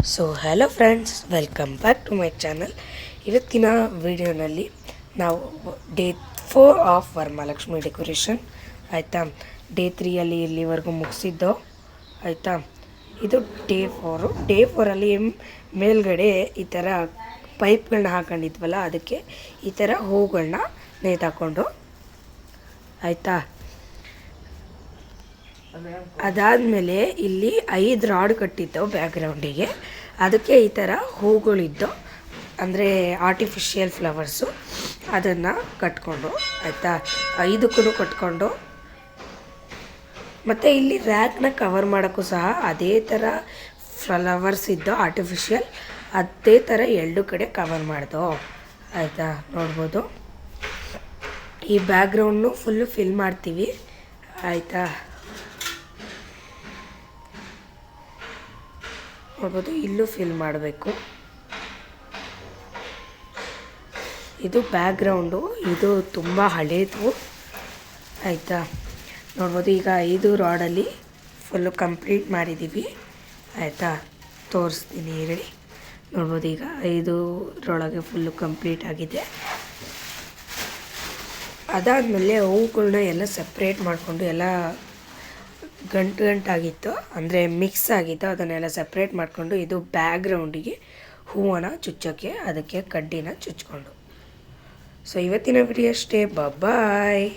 So hello friends, welcome back to my channel. ಇವತ್ತಿನ ವಿಡಿಯೋನಲ್ಲಿ ನಾವು ಡೇ 4 ಆಫ್ ವರಮಹಾಲಕ್ಷ್ಮಿ ಡೆಕೋರೇಷನ್ ಆಯಿತಾ. ಡೇ 3ಅಲ್ಲಿ ಇಲ್ಲಿವರೆಗೂ ಮುಗಿಸಿದ್ದು ಆಯಿತಾ. ಇದು ಡೇ 4ಅಲ್ಲಿ ಮೇಲ್ಗಡೆ ಈ ಥರ ಪೈಪ್ಗಳನ್ನ ಹಾಕೊಂಡಿದ್ವಲ್ಲ, ಅದಕ್ಕೆ ಈ ಥರ ಹೂಗಳನ್ನ ನೇತಾಕೊಂಡು ಆಯಿತಾ. ಅದಾದಮೇಲೆ ಇಲ್ಲಿ 5 ರಾಡ್ ಕಟ್ಟಿದ್ದು ಬ್ಯಾಕ್ಗ್ರೌಂಡಿಗೆ, ಅದಕ್ಕೆ ಈ ಥರ ಹೂಗಳಿದ್ದು ಅಂದರೆ ಆರ್ಟಿಫಿಷಿಯಲ್ ಫ್ಲವರ್ಸು ಅದನ್ನು ಕಟ್ಕೊಂಡು ಆಯಿತಾ. 5ಕ್ಕೂ ಕಟ್ಕೊಂಡು ಮತ್ತು ಇಲ್ಲಿ ರ್ಯಾಕ್ನ ಕವರ್ ಮಾಡೋಕ್ಕೂ ಸಹ ಅದೇ ಥರ ಫ್ಲವರ್ಸ್ ಇದ್ದು ಆರ್ಟಿಫಿಷಿಯಲ್ ಅದೇ ಥರ 2 ಕಡೆ ಕವರ್ ಮಾಡ್ದೋ ಆಯಿತಾ. ನೋಡ್ಬೋದು, ಈ ಬ್ಯಾಕ್ಗ್ರೌಂಡ್ನು ಫುಲ್ಲು ಫಿಲ್ ಮಾಡ್ತೀವಿ ಆಯಿತಾ. ನೋಡ್ಬೋದು, ಇಲ್ಲೂ ಫಿಲ್ ಮಾಡಬೇಕು. ಇದು ಬ್ಯಾಕ್ಗ್ರೌಂಡು, ಇದು ತುಂಬ ಹಳೇದು ಆಯಿತಾ. ನೋಡ್ಬೋದು, ಈಗ 5 ರಾಡಲ್ಲಿ ಫುಲ್ಲು ಕಂಪ್ಲೀಟ್ ಮಾಡಿದ್ದೀವಿ ಆಯಿತಾ. ತೋರಿಸ್ತೀನಿ ಹೇಳಿ. ನೋಡ್ಬೋದು, ಈಗ 5ರೊಳಗೆ ಫುಲ್ಲು ಕಂಪ್ಲೀಟ್ ಆಗಿದೆ. ಅದಾದಮೇಲೆ ಹೂಗಳನ್ನ ಎಲ್ಲ ಸಪ್ರೇಟ್ ಮಾಡಿಕೊಂಡು ಎಲ್ಲ ಗಂಟಾಗಿತ್ತು ಅಂದರೆ ಮಿಕ್ಸ್ ಆಗಿತ್ತು, ಅದನ್ನೆಲ್ಲ ಸಪ್ರೇಟ್ ಮಾಡಿಕೊಂಡು ಇದು ಬ್ಯಾಕ್ಗ್ರೌಂಡಿಗೆ ಹೂವನ್ನು ಚುಚ್ಚೋಕ್ಕೆ ಅದಕ್ಕೆ ಕಡ್ಡಿನ ಚುಚ್ಕೊಂಡು. ಸೊ ಇವತ್ತಿನ ವಿಡಿಯೋ ಅಷ್ಟೇ. ಬಾಯ್.